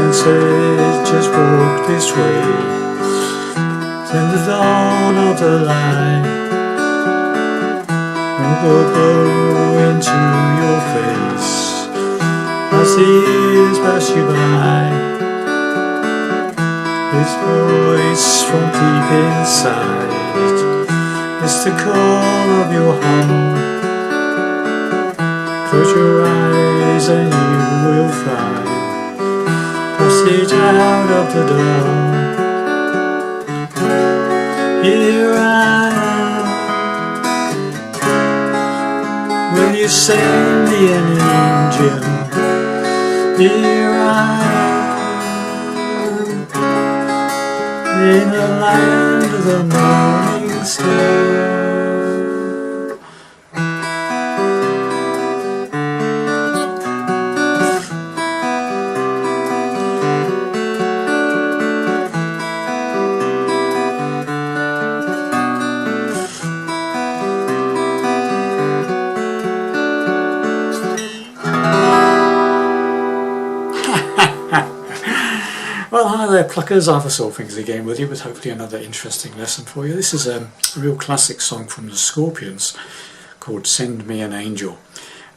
and said, just walk this way. Then the dawn of the light will glow into your face as the years pass you by. His voice from deep inside, it's the call of your heart. Close your eyes and you will find passage out of the door. Here I am, will you send me an angel? Here I am, in the land of the morning star. Well, hi there pluckers, Arthur Solfings again with you with hopefully another interesting lesson for you. This is a real classic song from the Scorpions called Send Me an Angel.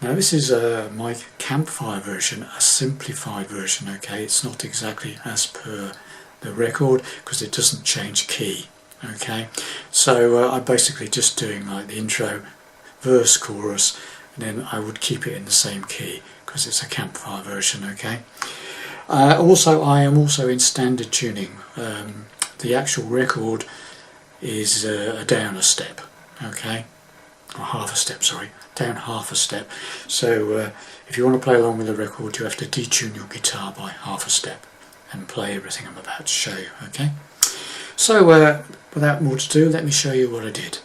Now this is my Campfire version, a simplified version, okay? It's not exactly as per the record because it doesn't change key, okay? So I'm basically just doing like the intro, verse, chorus, and then I would keep it in the same key because it's a Campfire version, okay? I am also in standard tuning. The actual record is down a step, okay, or half a step, sorry, down half a step. So if you want to play along with the record, you have to detune your guitar by half a step and play everything I'm about to show you, okay? So without more to do, let me show you what I did.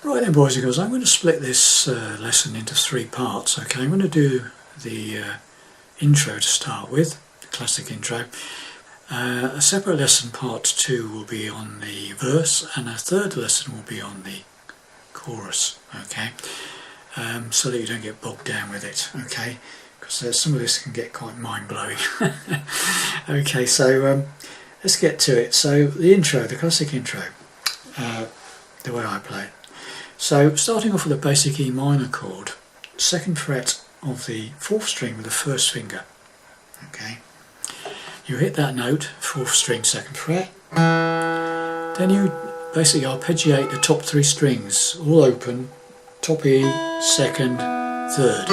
Right then, boys and girls, I'm going to split this lesson into 3 parts, okay? I'm going to do the intro to start with, the classic intro. A separate lesson, part 2, will be on the verse, and a third lesson will be on the chorus, okay? So that you don't get bogged down with it, okay? Because some of this can get quite mind-blowing. Okay, so let's get to it. So the intro, the classic intro, the way I play it. So starting off with a basic E minor chord, 2nd fret of the 4th string with the 1st finger, okay? You hit that note, 4th string, 2nd fret, then you basically arpeggiate the top 3 strings, all open, top E, 2nd, 3rd,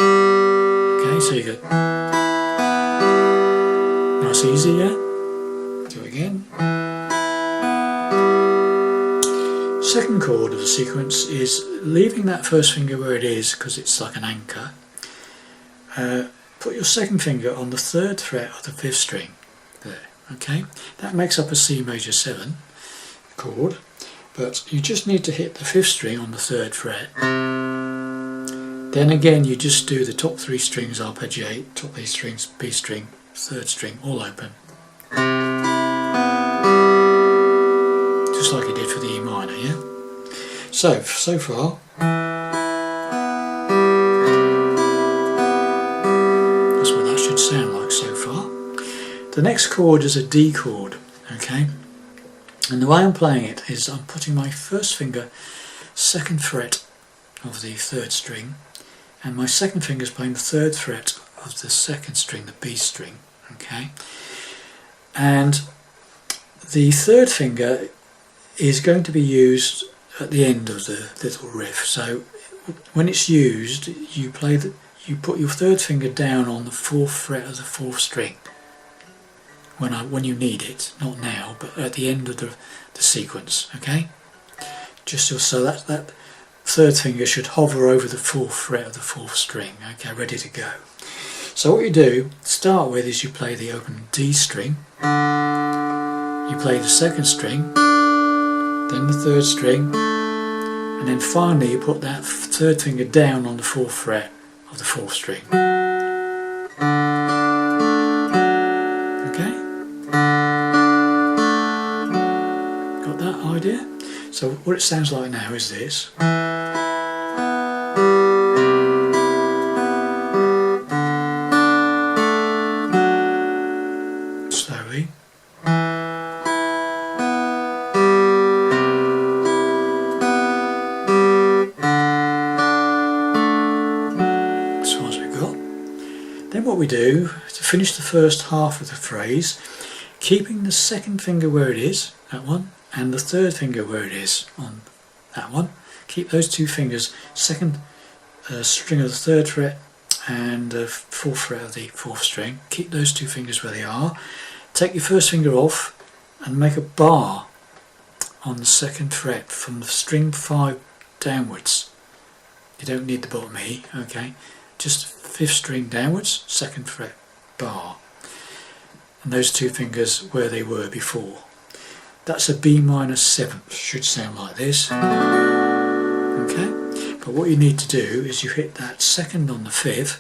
okay? So you go, nice easy, yeah? Do it again. 2nd chord of the sequence is leaving that 1st finger where it is because it's like an anchor. Put your 2nd finger on the 3rd fret of the 5th string there, okay? That makes up a C major 7 chord, but you just need to hit the 5th string on the 3rd fret. Then again you just do the top 3 strings, arpeggiate, top A strings, B string, 3rd string, all open. Just like you did for the E minor, yeah? So far, sound like so far. The next chord is a D chord, okay, and the way I'm playing it is I'm putting my 1st finger 2nd fret of the 3rd string, and my 2nd finger is playing the 3rd fret of the 2nd string, the B string, okay, and the 3rd finger is going to be used at the end of the little riff. So when it's used, you put your 3rd finger down on the 4th fret of the 4th string when you need it, not now, but at the end of the sequence, okay? Just so that 3rd finger should hover over the 4th fret of the 4th string, okay, ready to go. So what you do to start with is you play the open D string, you play the 2nd string, then the 3rd string, and then finally you put that 3rd finger down on the 4th fret of the 4th string. Okay? Got that idea? So what it sounds like now is this. what we do to finish the first half of the phrase, keeping the second finger where it is, that one, and the third finger where it is on that one. Keep those two fingers, second string of the third fret and fourth fret of the fourth string. Keep those two fingers where they are. Take your first finger off and make a bar on the second fret from the string 5 downwards. You don't need the bottom E, okay? Just 5th string downwards, second fret bar. And those two fingers where they were before. That's a B minor 7th, should sound like this. Okay? But what you need to do is you hit that second on the 5th,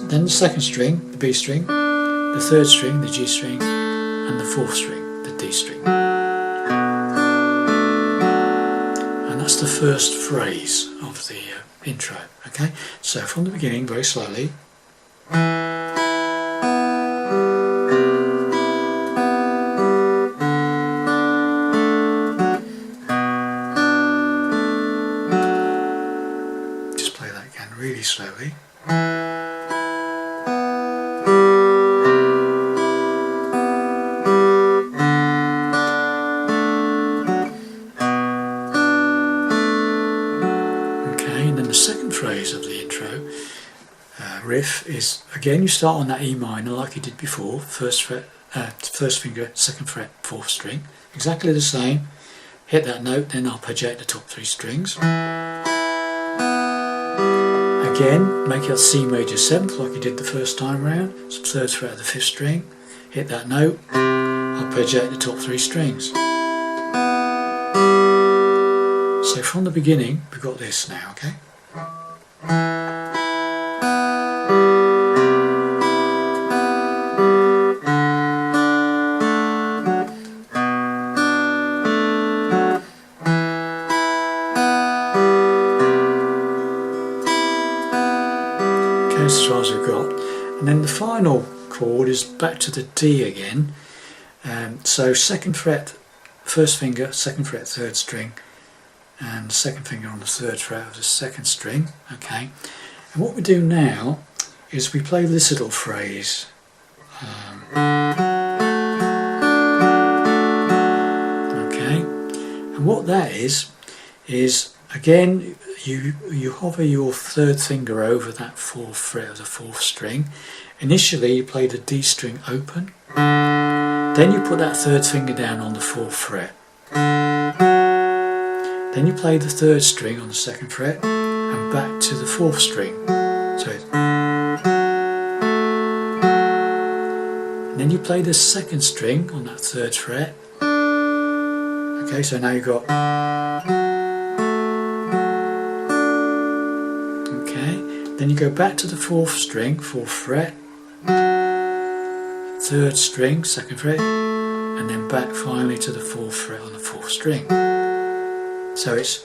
then the second string, the B string, the third string, the G string, and the fourth string, the D string. And that's the first phrase of the intro. Okay? So from the beginning, very slowly. Really slowly. Okay, and then the second phrase of the intro riff is, again you start on that E minor like you did before, first finger, second fret, fourth string, exactly the same. Hit that note, then arpeggiate the top 3 strings. Again, make it C major 7th like you did the first time round, so 3rd fret of the 5th string, hit that note, arpeggiate the top 3 strings. So from the beginning, we've got this now, okay? As far as we've got, and then the final chord is back to the D again. So second fret, first finger, second fret, 3rd string, and second finger on the 3rd fret of the 2nd string. Okay, and what we do now is we play this little phrase. Okay, and what that is again. You hover your 3rd finger over that 4th fret of the 4th string. Initially you play the D string open, then you put that 3rd finger down on the 4th fret. Then you play the 3rd string on the 2nd fret and back to the 4th string. So and then you play the 2nd string on that 3rd fret. Okay, so now you've got. Then you go back to the 4th string, 4th fret, 3rd string, 2nd fret, and then back finally to the 4th fret on the 4th string. So it's.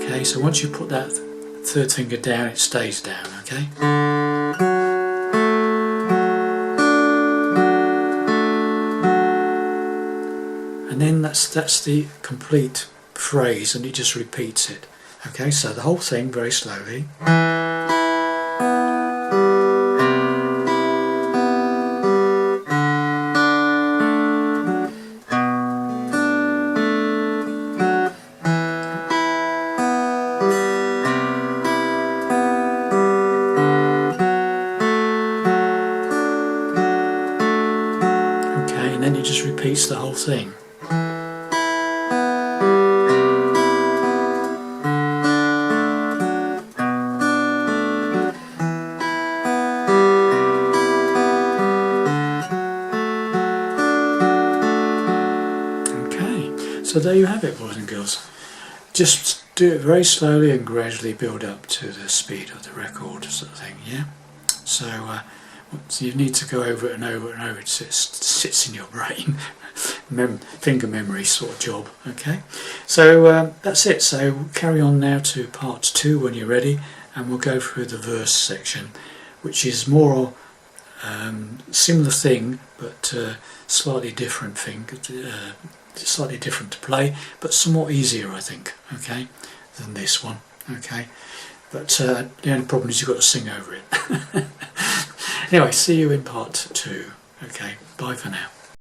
Okay, so once you put that 3rd finger down, it stays down, okay? And then that's the complete phrase, and it just repeats it. Okay, so the whole thing very slowly. Okay, and then it just repeats the whole thing. So there you have it, boys and girls. Just do it very slowly and gradually build up to the speed of the record, sort of thing, yeah? So you need to go over it and over and over. It sits in your brain. Finger memory sort of job, okay? So that's it. So carry on now to part 2 when you're ready, and we'll go through the verse section, which is more similar thing, but slightly different thing. It's slightly different to play, but somewhat easier, I think, okay, than this one, okay. But the only problem is you've got to sing over it. Anyway, see you in part 2. Okay, bye for now.